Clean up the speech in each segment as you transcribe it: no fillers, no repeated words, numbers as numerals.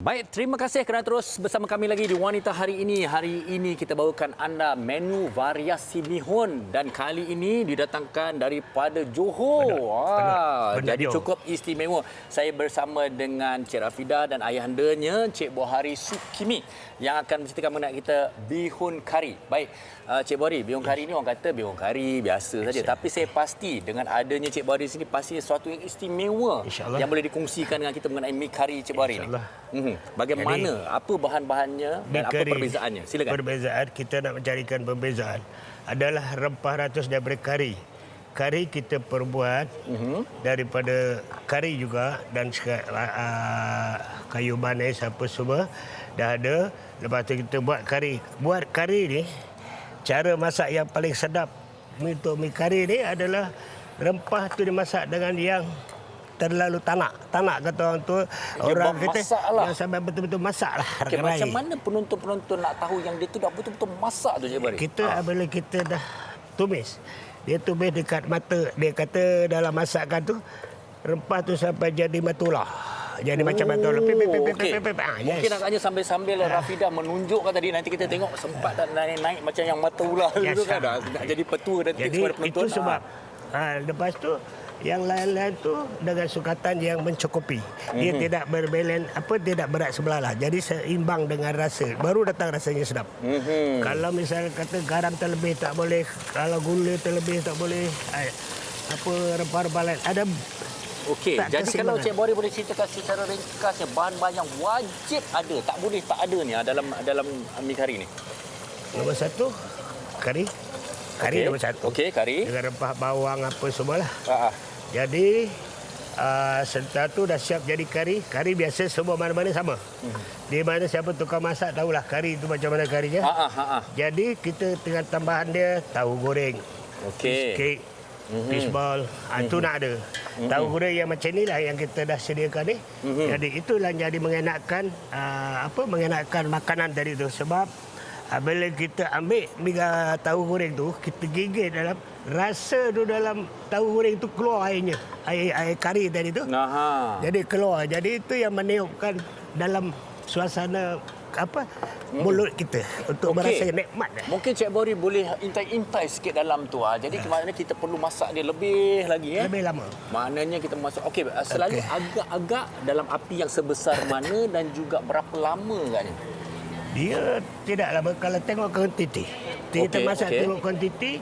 Baik, terima kasih kerana terus bersama kami lagi di Wanita Hari Ini. Hari ini kita bawakan anda menu variasi mihun dan kali ini didatangkan daripada Johor. Jadi cukup istimewa. Saya bersama dengan Cik Rafida dan ayahandanya Cik Buhari Sukimi yang akan menceritakan mengenai kita bihun kari. Baik, Cik Buhari, bihun kari ni orang kata bihun kari biasa saja, tapi saya pasti dengan adanya Cik Buhari di sini pasti sesuatu yang istimewa yang boleh dikongsikan dengan kita mengenai mi kari Cik Buhari ni. Bagaimana, apa bahan-bahannya dan apa perbezaannya? Silakan. Perbezaan, kita nak mencarikan perbezaan adalah rempah ratus daripada kari. Kari kita perbuat daripada kari juga dan kayu manis apa semua dah ada. Lepas tu kita buat kari. Buat kari ni, cara masak yang paling sedap untuk mi kari ni adalah rempah tu dimasak dengan yang terlalu tanak kata orang tu, orang kita yang sampai betul-betul masak lah. Okay, macam mana penonton-penonton nak tahu yang dia tu dah betul-betul masak tu Cik Buhari? Kita bila kita dah tumis, dia tumis dekat mata, dia kata dalam masakan tu rempah tu sampai jadi matulah. Jadi macam matulah. Mungkin agaknya sambil-sambil Rafida menunjukkan tadi, nanti kita tengok sempat tak naik macam yang matulah tu kan. Nak jadi petua dan tips kepada penonton. Itu sebab lepas tu yang lain-lain tu dengan sukatan yang mencukupi. Dia tidak berbelen tidak berat sebelah lah. Jadi seimbang dengan rasa. Baru datang rasanya sedap. Kalau misalnya kata garam terlebih tak boleh, kalau gula terlebih tak boleh, apa rempah-rempah lain ada. Okey, jadi kalau Cik Buhari boleh ceritakan secara ringkasnya bahan-bahan yang wajib ada, tak boleh tak ada ni dalam mi kari ni. Nombor satu, kari. Kari nombor satu. Okey, kari. Dengan rempah bawang apa semualah. Jadi setelah tu dah siap jadi kari. Kari biasa semua mana-mana sama. Di mana siapa tukang masak tahulah kari itu macam mana karinya. Jadi kita dengan tambahan dia tahu goreng. Okey. Fish ball, itu nak ada. Tahu goreng yang macam inilah yang kita dah sediakan ni. Jadi itulah jadi mengenakkan mengenakkan makanan tadi tu, sebab bila kita ambil tahu goreng tu, kita gigit dalam rasa tu, dalam tahu goreng tu keluar airnya, air kari tadi tu. Jadi keluar. Jadi itu yang meniupkan dalam suasana mulut kita untuk merasa nikmat. Mungkin Cik Buhari boleh intai-intai sikit dalam tu. Jadi maknanya kita perlu masak dia lebih lagi lebih lama. Maknanya kita masak selalu agak-agak dalam api yang sebesar mana dan juga berapa lama agaknya? Dia tidak lama kalau tengok kuantiti. Kita masak tengok kuantiti,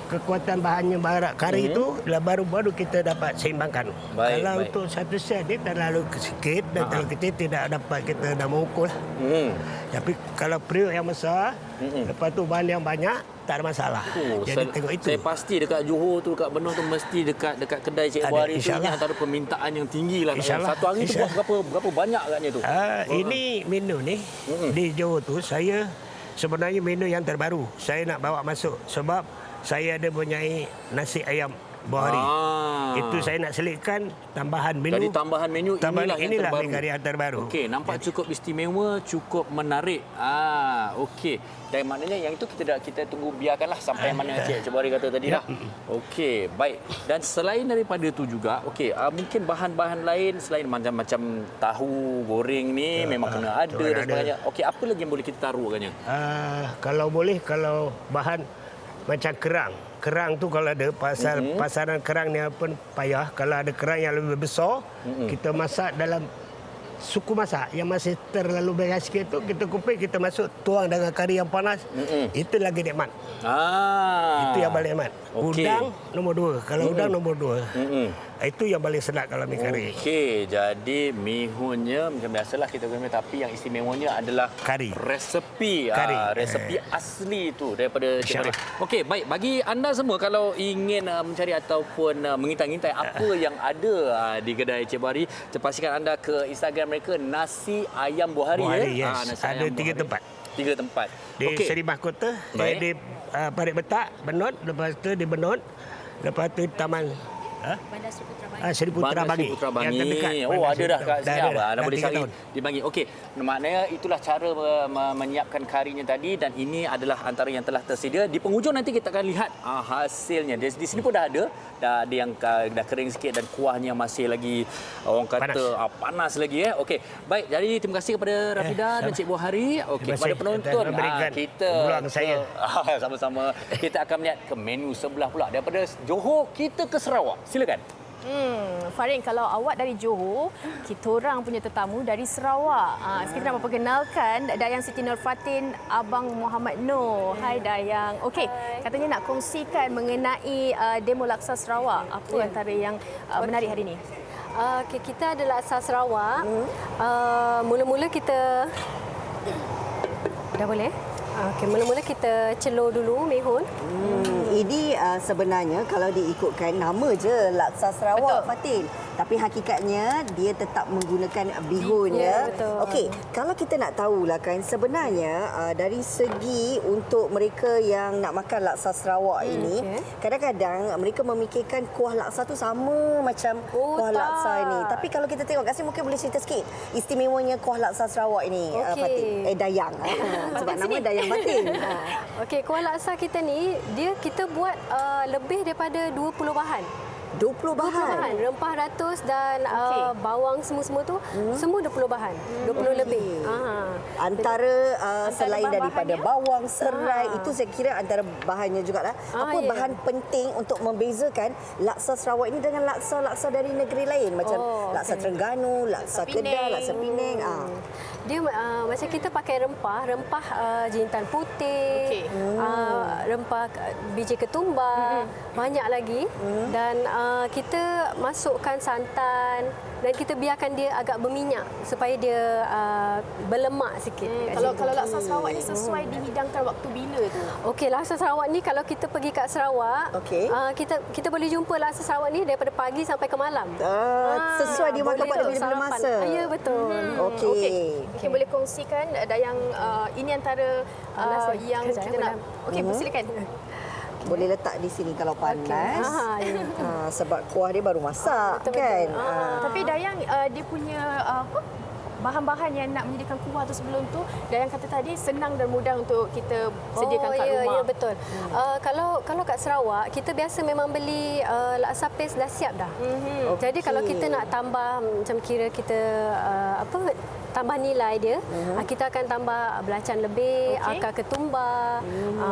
kekuatan bahannya barak kari itu baru kita dapat seimbangkan. Kalau untuk satu set ni terlalu sikit dan terlalu kecil tidak dapat kita dah mengukur. Tapi kalau periuk yang besar, lepas tu bahan yang banyak, tak ada masalah. Jadi tengok itu. Saya pasti dekat Johor tu, dekat Benong tu mesti dekat kedai Cik Buhari tu ni antara permintaan yang tinggi lah. Satu hari tu buat berapa banyak agaknya tu? Ini menu ni di Johor tu saya sebenarnya menu yang terbaru. Saya nak bawa masuk sebab saya ada mempunyai nasi ayam Buhari. Itu saya nak selitkan tambahan menu. Jadi tambahan menu inilah yang terbaru. Yang terbaru. Okey, nampak cukup istimewa, cukup menarik. Okey. Dan maknanya yang itu kita tunggu biarkanlah sampai mana Cik Buhari kata tadi dah. Okey, baik. Dan selain daripada itu juga, mungkin bahan-bahan lain selain macam tahu goreng ni memang kena ada dan sebagainya. Okey, apa lagi yang boleh kita taruh agaknya? Kalau bahan macam kerang tu kalau ada pasaran kerang ni pun payah. Kalau ada kerang yang lebih besar, kita masak dalam suku masak yang masih terlalu banyak sikit tu, kita kupik, kita masuk, tuang dengan kari yang panas. Itu lagi nikmat. Itu yang paling nikmat. Udang nombor 2. Kalau udang nombor 2. Itu yang paling sedap kalau mi kari. Okey, jadi mihunnya macam biasalah kita guna, tapi yang istimewanya adalah kari. Resepi asli tu daripada Cik Buhari. Okey, baik, bagi anda semua kalau ingin mencari ataupun mengintai-intai apa yang ada di kedai Cik Buhari, pastikan anda ke Instagram mereka Nasi Ayam Buhari. Ada 3 tempat. 3 tempat. Di Seri Mahkota, di Parit Betak, Benut, lepas tu di Benut, lepas tu Taman Bandar Seri Putra Bangi. Seri Putra Bandar Bangi. Seri Putra Bangi. Yang terdekat. Oh, Bandar ada Seri dah Putra. kat sini abang. Dah Dah boleh 3 cari tahun. di Bangi. Okey, maknanya itulah cara menyiapkan karinya tadi dan ini adalah antara yang telah tersedia. Di penghujung nanti kita akan lihat hasilnya. Di sini pun dah ada yang dah kering sikit dan kuahnya masih lagi orang kata panas lagi. Okey, baik. Jadi terima kasih kepada Rafida dan Cik Buahari. Okey, kepada penonton kita sama-sama kita akan melihat ke menu sebelah pula daripada Johor kita ke Sarawak. Silakan. Farin, kalau awak dari Johor, kita orang punya tetamu dari Sarawak. Kita nak memperkenalkan Dayang Siti Nur Fatin, Abang Muhammad Noor. Hai Dayang. Okey, katanya nak kongsikan mengenai demo laksa Sarawak. Apa antara yang menarik hari ini? Okay, kita ada laksa Sarawak. Mula-mula kita... Dah boleh? Okay, mula-mula kita celur dulu mehun. Ini sebenarnya kalau diikutkan nama je laksa Sarawak, Fatin. Tapi hakikatnya dia tetap menggunakan bihun ya. Betul. Okey, kalau kita nak tahulah kan sebenarnya dari segi untuk mereka yang nak makan laksa Sarawak ini, kadang-kadang mereka memikirkan kuah laksa tu sama macam kuah laksa ini. Tapi kalau kita tengok kat sini mungkin boleh cerita sikit istimewanya kuah laksa Sarawak ini, Fatin. Dayang. Sebab nama Dayang Fatin. Okey, kuah laksa kita ni kita buat lebih daripada 20 bahan. 20 bahan. Rempah ratus dan bawang semua tu semua 20 bahan. 20 lebih. Antara selain daripada bawang, serai, itu saya kira antara bahannya jugalah. Bahan penting untuk membezakan laksa Sarawak ini dengan laksa-laksa dari negeri lain macam laksa Terengganu, laksa Kedah, laksa Penang. Dia macam kita pakai rempah jintan putih, rempah biji ketumbar, banyak lagi dan kita masukkan santan dan kita biarkan dia agak berminyak supaya dia berlemak sikit. Kalau laksa Sarawak ni sesuai dihidangkan waktu bila tu? Okey, laksa Sarawak ni kalau kita pergi kat Sarawak, kita boleh jumpa laksa Sarawak ni daripada pagi sampai ke malam. Sesuai dimakan pada bila-bila masa. Ya, betul. Okey. Mungkin boleh kongsikan Dayang ini antara yang kita nak. Okey, silakan. Boleh letak di sini kalau panas. Sebab kuah dia baru masak kan. Tapi Dayang dia punya bahan-bahan yang nak menyediakan kuah tu sebelum tu, Dayang kata tadi senang dan mudah untuk kita sediakan kat rumah. Ya, betul. Kalau kat Sarawak, kita biasa memang beli laksa paste dah siap dah. Jadi kalau kita nak tambah macam kira kita tambah nilai dia, kita akan tambah belacan lebih, akar ketumbar,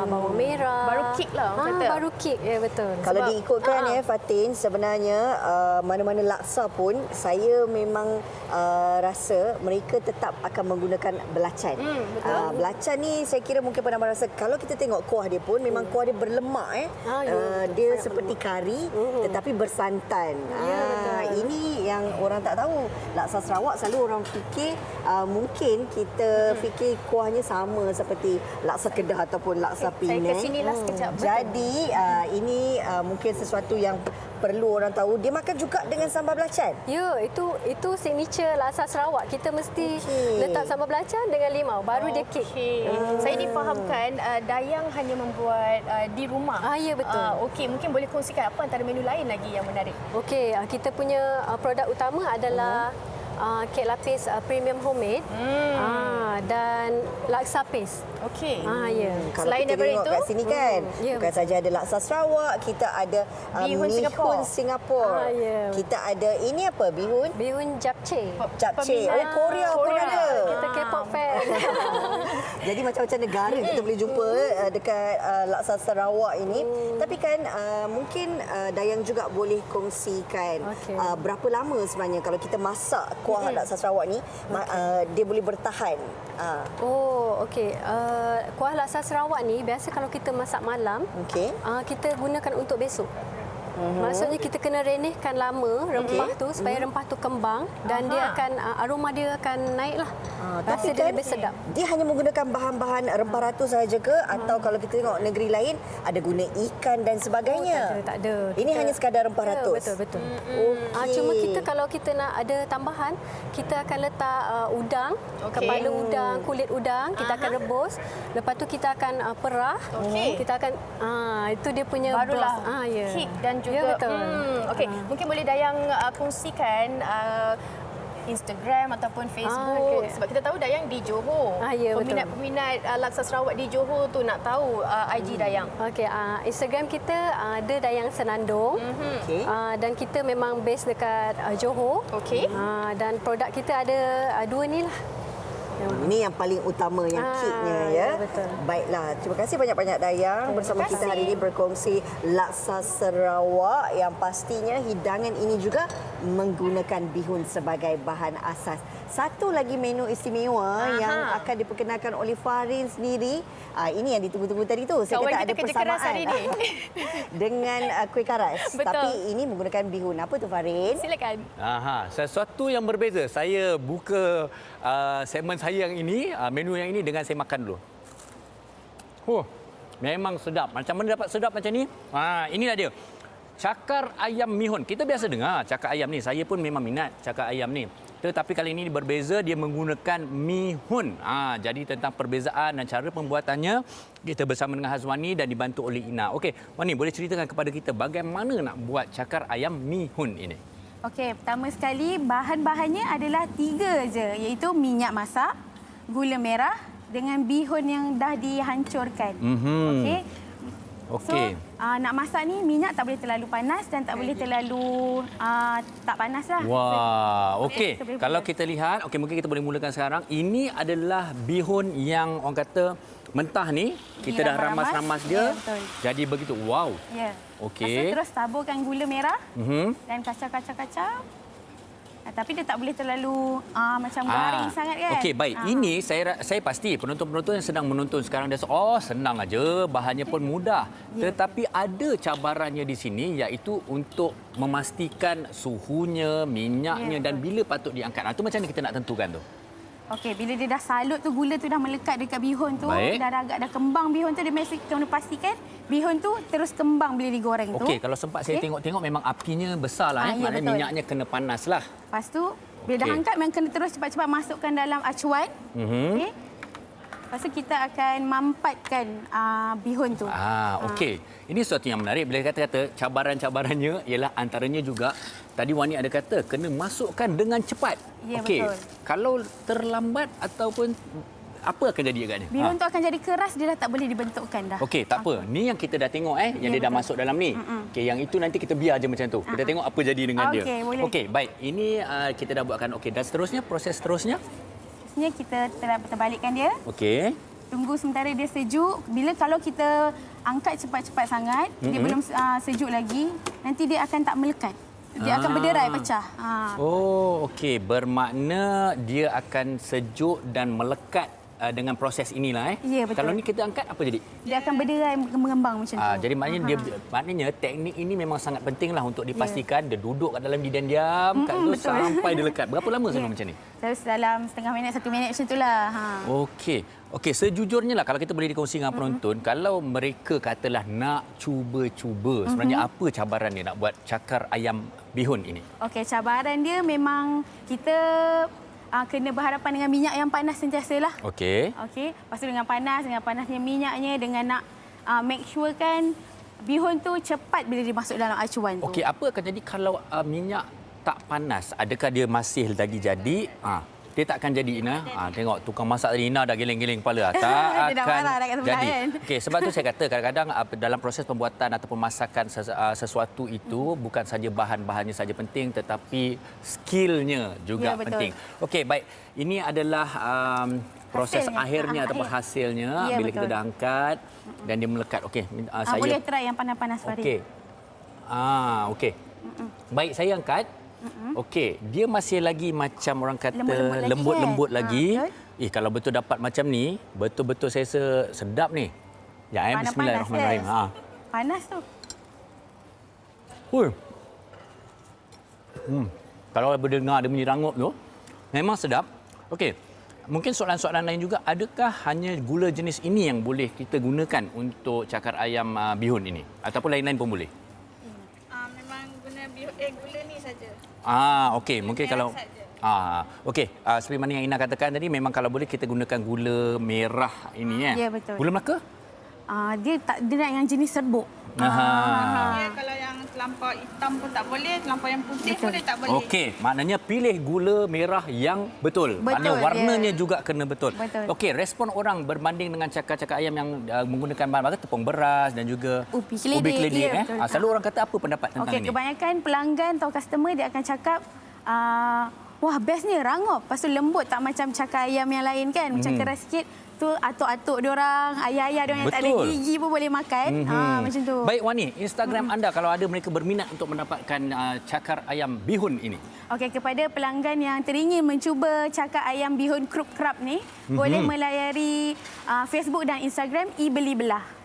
bawang merah. Baru kick lah orang kata. Baru kick, ya betul. Kalau diikutkan Fatin, sebenarnya mana-mana laksa pun saya memang rasa mereka tetap akan menggunakan belacan. Belacan ni saya kira mungkin pernah rasa kalau kita tengok kuah dia pun memang kuah dia berlemak dia seperti kari tetapi bersantan. Ini yang orang tak tahu. Laksa Sarawak selalu orang fikir mungkin kita fikir kuahnya sama seperti laksa Kedah ataupun laksa Penang. Saya ke sinilah sekejap. Jadi ini mungkin sesuatu yang perlu orang tahu. Dia makan juga dengan sambal belacan. Ya, itu signature laksa Sarawak. Kita mesti letak sambal belacan dengan limau baru dia kick. Saya difahamkan Dayang hanya membuat di rumah. Ya, betul. Okey, mungkin boleh kongsikan apa antara menu lain lagi yang menarik? Okey, kita punya produk utama adalah kek lapis premium homemade dan laksa paste. Okey. Ya. Kalau Selain kita daripada tengok itu, kat sini kan, bukan saja ada laksa Sarawak, kita ada Bihun Singapura. Kita ada ini apa? Bihun japchae. Japchae. Korea pun ada. Kita K-pop fan. Jadi macam-macam negara kita boleh jumpa dekat laksa Sarawak ini. Tapi kan mungkin Dayang juga boleh kongsikan berapa lama sebenarnya kalau kita masak kuah laksa Sarawak ni dia boleh bertahan. Okey. Kuah laksa Sarawak ni biasa kalau kita masak malam, kita gunakan untuk besok. Maksudnya kita kena renehkan lama rempah tu supaya rempah tu kembang dan dia akan aroma dia akan naiklah. Tapi dia kan lebih sedap. Dia hanya menggunakan bahan-bahan rempah ratus sahaja ke atau kalau kita tengok negeri lain ada guna ikan dan sebagainya? Tak ada. Ini hanya sekadar rempah ratus. Betul. Okey. Cuma kita kalau kita nak ada tambahan, kita akan letak udang, kepala udang, kulit udang, kita akan rebus. Lepas tu kita akan perah. Kita akan itu dia punya barulah broth. kick dan juga. Ya, betul. Okey, mungkin boleh Dayang kongsikan Instagram ataupun Facebook sebab kita tahu Dayang di Johor. Ya, betul. Peminat-peminat laksa Sarawak di Johor tu nak tahu IG Dayang. Okey, Instagram kita ada Dayang Senandung. Okey. Dan kita memang base dekat Johor. Okey. Dan produk kita ada dua ni lah. Ini yang paling utama, yang kitnya ya. Ya, betul. Baiklah, terima kasih banyak-banyak Dayang bersama kita hari ini berkongsi laksa Sarawak yang pastinya hidangan ini juga menggunakan bihun sebagai bahan asas. Satu lagi menu istimewa yang akan diperkenalkan oleh Farin sendiri. Ini yang ditunggu-tunggu tadi tu. Saya Kawan kata kita ada kerja keras hari persamaan ini. dengan kuih karas. Betul. Tapi ini menggunakan bihun. Apa tu Farin? Silakan. Sesuatu yang berbeza. Saya buka segmen saya yang ini, menu yang ini dengan saya makan dulu. Memang sedap. Macam mana dapat sedap macam ni? Inilah dia. Cakar ayam mihun. Kita biasa dengar cakar ayam ni. Saya pun memang minat cakar ayam ni. Tetapi kali ini berbeza, dia menggunakan mihun. Jadi tentang perbezaan dan cara pembuatannya, kita bersama dengan Hazwani dan dibantu oleh Ina. Okey, Wani boleh ceritakan kepada kita bagaimana nak buat cakar ayam mihun ini? Okey, pertama sekali bahan-bahannya adalah 3 je, iaitu minyak masak, gula merah dengan bihun yang dah dihancurkan. Okey. Okey. So, nak masak ni minyak tak boleh terlalu panas dan tak boleh terlalu tak panas lah. Wah, okey. Kita Kalau boleh kita lihat, okey mungkin kita boleh mulakan sekarang. Ini adalah bihun yang orang kata mentah ni. Kita dah ramas-ramas dia. Ya, betul. Jadi begitu. Wow. Ya. Okey. Lepas tu terus taburkan gula merah dan kacau-kacau-kacau. Tapi dia tak boleh terlalu macam garing sangat kan. Okey, baik. Ini saya pasti penonton-penonton yang sedang menonton sekarang dia senang aja, bahannya pun mudah. Tetapi ada cabarannya di sini iaitu untuk memastikan suhunya, minyaknya dan bila patut diangkat. Itu macam mana kita nak tentukan tu? Okey, bila dia dah salut tu, gula tu dah melekat dekat bihun tu, Baik. dah kembang bihun tu, dia mesti kena pastikan bihun tu terus kembang bila digoreng tu. Okey, kalau sempat saya tengok-tengok memang apinya besar lah. Ya, Maknanya betul. minyaknya kena panas lah. Lepas tu, bila dah angkat, memang kena terus cepat-cepat masukkan dalam acuan. Okey. Lepas tu kita akan mampatkan bihun tu. Okey. Ini sesuatu yang menarik. Bila kata-kata cabaran-cabarannya ialah antaranya juga tadi Wani ada kata kena masukkan dengan cepat. Ya, Okey. betul. Kalau terlambat ataupun apa akan jadi agaknya? Bihun tu akan jadi keras, dia dah tak boleh dibentukkan dah. Okey, tak apa. Ni yang kita dah tengok yang dia dah masuk dalam ni. Okey, yang itu nanti kita biar je macam tu. Kita tengok apa jadi dengan dia. Okey, boleh. Okey, baik. Ini kita dah buatkan. Okey, dan seterusnya proses seterusnya? Seterusnya kita terbalikkan dia. Okey. Tunggu sementara dia sejuk. Kalau kita angkat cepat-cepat sangat, dia belum sejuk lagi, nanti dia akan tak melekat. Dia akan berderai pecah. Oh, okey. Bermakna dia akan sejuk dan melekat dengan proses inilah. Ya, betul. Kalau ni kita angkat, apa jadi? Dia akan berderai mengembang macam tu. Jadi maknanya teknik ini memang sangat pentinglah untuk dipastikan dia duduk kat dalam diam-diam kat tu sampai dia lekat. Berapa lama sampai macam ni? Terus dalam setengah minit, 1 minit macam itulah. Okey. Okey, sejujurnya lah kalau kita boleh dikongsi dengan penonton, kalau mereka katalah nak cuba-cuba, sebenarnya apa cabaran dia nak buat cakar ayam bihun ini? Okey, cabaran dia memang kita kena berhadapan dengan minyak yang panas sentiasa lah. Okey. Okey, lepas tu dengan panasnya minyaknya, dengan nak make sure kan bihun tu cepat bila dia masuk dalam acuan tu. Okey, apa akan jadi kalau minyak tak panas? Adakah dia masih lagi jadi? Dia tak akan jadi, Ina. Tengok tukang masak tadi, Ina dah geleng-geleng kepala. Tak Dia dah akan marah dah kat sebelah, jadi. kan? Okey, sebab tu saya kata kadang-kadang dalam proses pembuatan ataupun masakan sesuatu itu bukan saja bahan-bahannya saja penting tetapi skillnya juga Ya, betul. penting. Okey, baik. Ini adalah proses Hasilnya. akhirnya ataupun hasilnya Ya, bila betul. kita dah angkat dan dia melekat. Okey, saya Boleh try yang panas-panas, Farid. Okey. Okey. Baik, saya angkat. Okey, dia masih lagi macam orang kata lembut-lembut lagi. Betul. Kalau betul dapat macam ni, betul-betul saya rasa sedap ni. Ya, bismillahirrahmanirrahim. Panas tu. Kalau berdengar ada bunyi rangup tu, memang sedap. Okey. Mungkin soalan-soalan lain juga, adakah hanya gula jenis ini yang boleh kita gunakan untuk cakar ayam bihun ini ataupun lain-lain pun boleh? Memang guna gula ni saja. Okey, mungkin kalau okey, seperti mana yang Ina katakan tadi, memang kalau boleh kita gunakan gula merah ini ya. Ya, betul. Gula Melaka? Dia nak yang jenis serbuk. Ya, kalau yang terlampau hitam pun tak boleh, terlampau yang putih pun tak boleh. Okey, maknanya pilih gula merah yang betul. Maknanya warnanya juga kena betul. Okey, respon orang berbanding dengan cakar-cakar ayam yang menggunakan bahan bakar tepung beras dan juga ubi keledek. Selalu orang kata apa pendapat tentang ini? Kebanyakan pelanggan atau customer dia akan cakap, wah bestnya rangup. Lepas tu lembut, tak macam cakar ayam yang lain kan. Macam keras sikit. Tu atuk-atuk diorang, ayah-ayah diorang yang tak ada gigi pun boleh makan. Macam tu. Baik Wani, Instagram anda kalau ada mereka berminat untuk mendapatkan cakar ayam bihun ini. Okey, kepada pelanggan yang teringin mencuba cakar ayam bihun Krup Krab ni, boleh melayari Facebook dan Instagram iBeli Belah.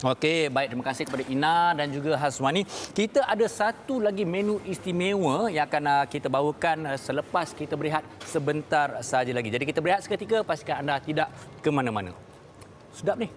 Okey, baik, terima kasih kepada Ina dan juga Haswani. Kita ada satu lagi menu istimewa yang akan kita bawakan selepas kita berehat sebentar saja lagi. Jadi kita berehat seketika, pastikan anda tidak ke mana-mana. Sedap ni.